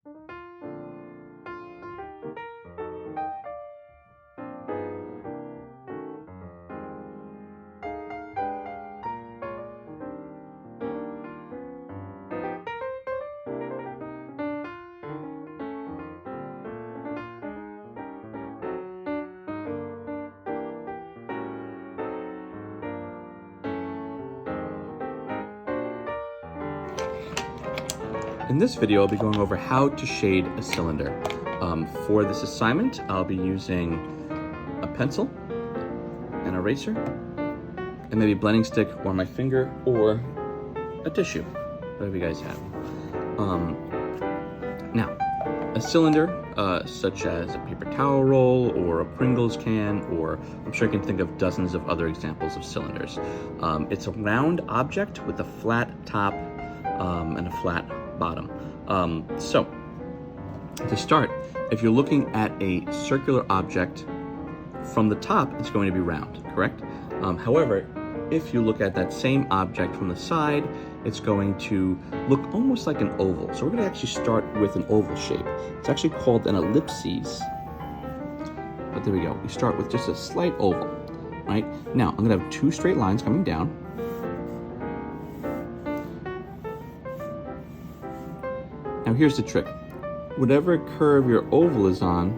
In this video, I'll be going over how to shade a cylinder. For this assignment, I'll be using a pencil, an eraser, and maybe a blending stick or my finger or a tissue, whatever you guys have. Now, a cylinder, such as a paper towel roll or a Pringles can, or I'm sure you can think of dozens of other examples of cylinders. It's a round object with a flat top and a flat bottom. So to start, if you're looking at a circular object from the top, it's going to be round, correct? However, if you look at that same object from the side, it's going to look almost like an oval. So we're going to actually start with an oval shape. It's actually called an ellipses, but there we go. We start with just a slight oval, right? Now I'm going to have two straight lines coming down. Now here's the trick. Whatever curve your oval is on,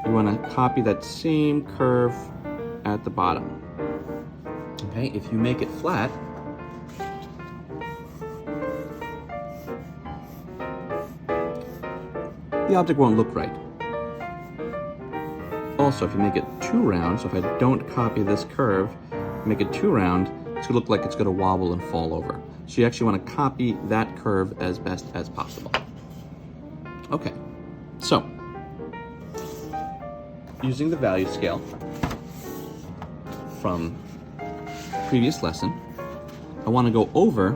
you want to copy that same curve at the bottom. Okay, if you make it flat, the object won't look right. Also, if you make it too round, so if I don't copy this curve, make it too round, it's gonna look like it's gonna wobble and fall over. So you actually want to copy that curve as best as possible. Okay, so using the value scale from previous lesson, I want to go over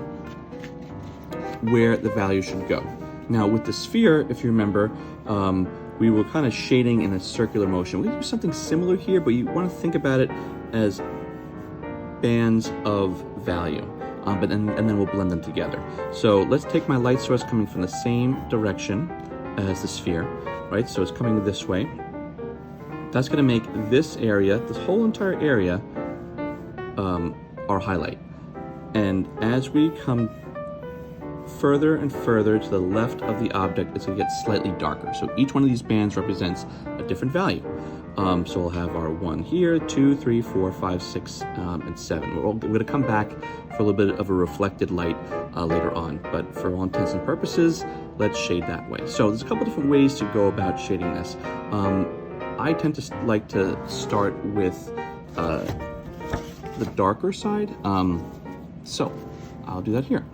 where the value should go. Now with the sphere, if you remember, we were kind of shading in a circular motion. We do something similar here, but you want to think about it as bands of value. And then we'll blend them together. So let's take my light source coming from the same direction as the sphere, right? So it's coming this way. That's gonna make this area, this whole entire area, our highlight. And as we come further and further to the left of the object, it's gonna get slightly darker. So each one of these bands represents a different value. So we'll have our 1 here, 2, 3, 4, 5, 6, and 7. We're going to come back for a little bit of a reflected light later on, but for all intents and purposes, let's shade that way. So there's a couple different ways to go about shading this. I tend to like to start with the darker side, so I'll do that here.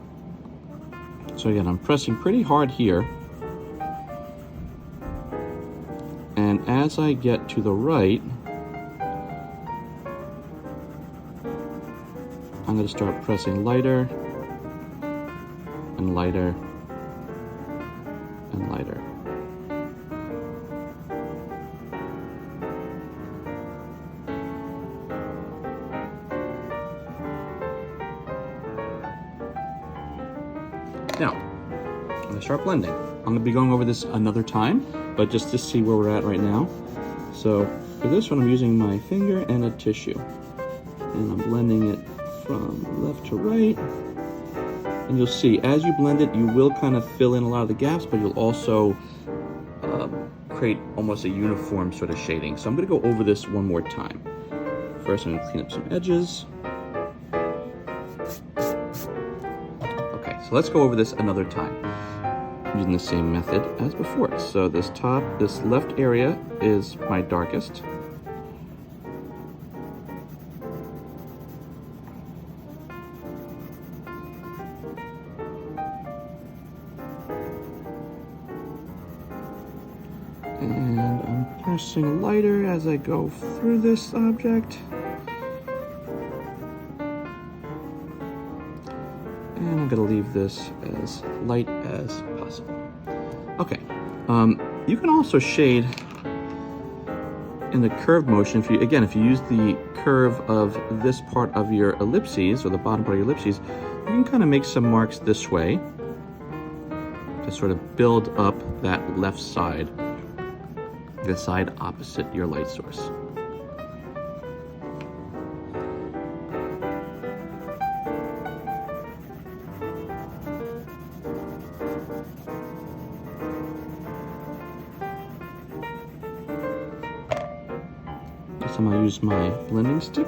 So again, I'm pressing pretty hard here. And as I get to the right, I'm going to start pressing lighter and lighter and lighter. Now, I'm going to start blending. I'm going to be going over this another time, but just to see where we're at right now. So for this one, I'm using my finger and a tissue, and I'm blending it from left to right. And you'll see, as you blend it, you will kind of fill in a lot of the gaps, but you'll also create almost a uniform sort of shading. So I'm going to go over this one more time. First, I'm going to clean up some edges. Okay, so let's go over this another time, using the same method as before. So this left area is my darkest. And I'm pressing lighter as I go through this object. And I'm gonna leave this as light as possible. Okay, you can also shade in the curved motion. If you use the curve of this part of your ellipses, or the bottom part of your ellipses, you can kind of make some marks this way. to sort of build up that left side, the side opposite your light source. So I'm going to use my blending stick.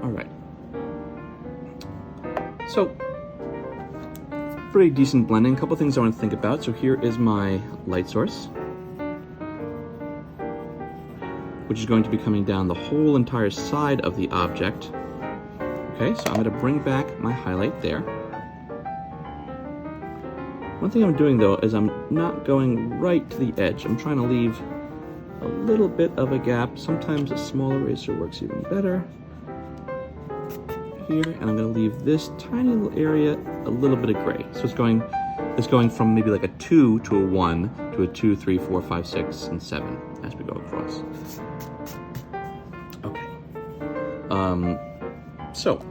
All right. So, pretty decent blending. A couple things I want to think about. So here is my light source, which is going to be coming down the whole entire side of the object. Okay, so I'm going to bring back my highlight there. One thing I'm doing though is I'm not going right to the edge. I'm trying to leave a little bit of a gap. Sometimes a small eraser works even better. Here, and I'm going to leave this tiny little area a little bit of gray. So it's going from maybe like a 2 to a 1 to a 2, 3, 4, 5, 6, and 7 as we go across. Okay. So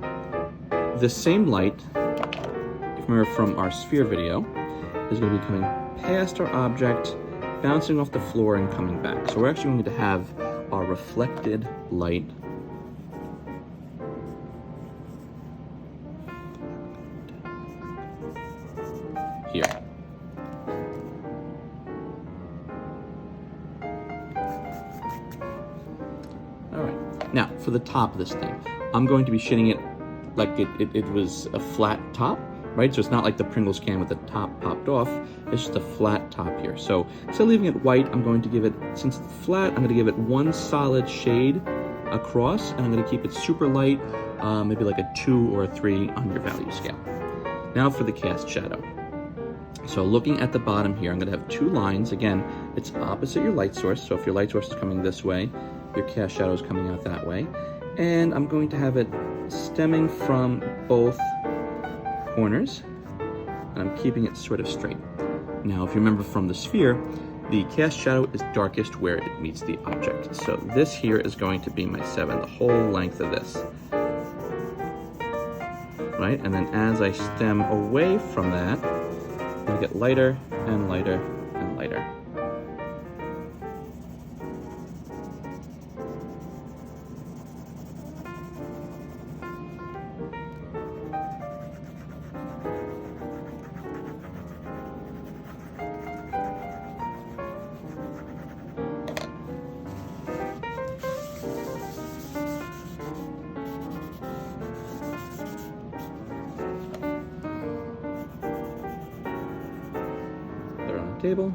the same light, if you remember from our sphere video, is going to be coming past our object, bouncing off the floor, and coming back. So we're actually going to have our reflected light here. All right, now for the top of this thing, I'm going to be shading it like it was a flat top, right? So it's not like the Pringles can with the top popped off, it's just a flat top here. So instead of leaving it white, I'm going to give it, since it's flat, I'm going to give it one solid shade across, and I'm going to keep it super light, maybe like a 2 or a 3 on your value scale. Now for the cast shadow. So looking at the bottom here, I'm going to have 2 lines. Again, it's opposite your light source. So if your light source is coming this way, your cast shadow is coming out that way. And I'm going to have it stemming from both corners. And I'm keeping it sort of straight. Now, if you remember from the sphere, the cast shadow is darkest where it meets the object. So this here is going to be my 7, the whole length of this. Right? And then as I stem away from that, I'm going to get lighter and lighter and lighter. Table.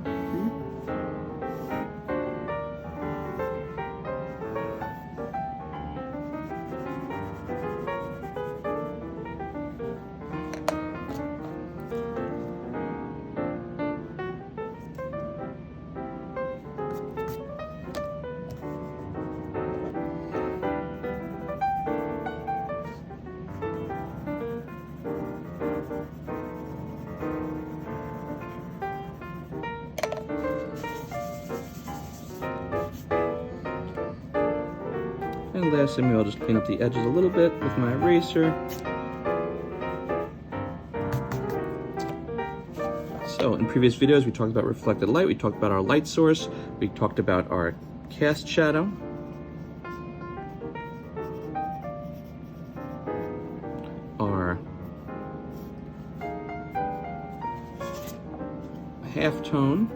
And lastly, maybe I'll just clean up the edges a little bit with my eraser. So in previous videos, we talked about reflected light, we talked about our light source, we talked about our cast shadow. Our halftone.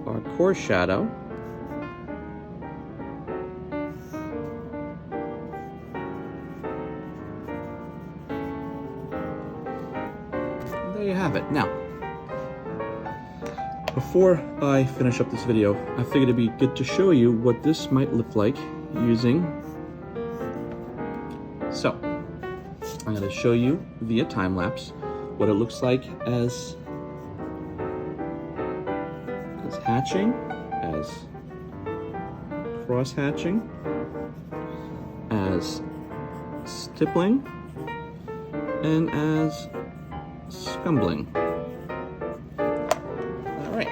Our core shadow. There you have it. Now, before I finish up this video, I figured it'd be good to show you what this might look like using. So, I'm going to show you via time lapse what it looks like as hatching, as cross-hatching, as Stipling, and as scumbling. All right.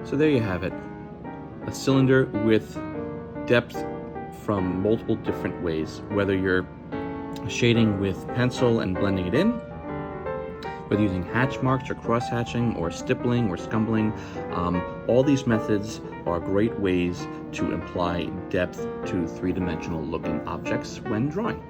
So there you have it, a cylinder with depth from multiple different ways, whether you're shading with pencil and blending it in, whether using hatch marks or cross-hatching or stippling or scumbling. All these methods are great ways to apply depth to three-dimensional looking objects when drawing.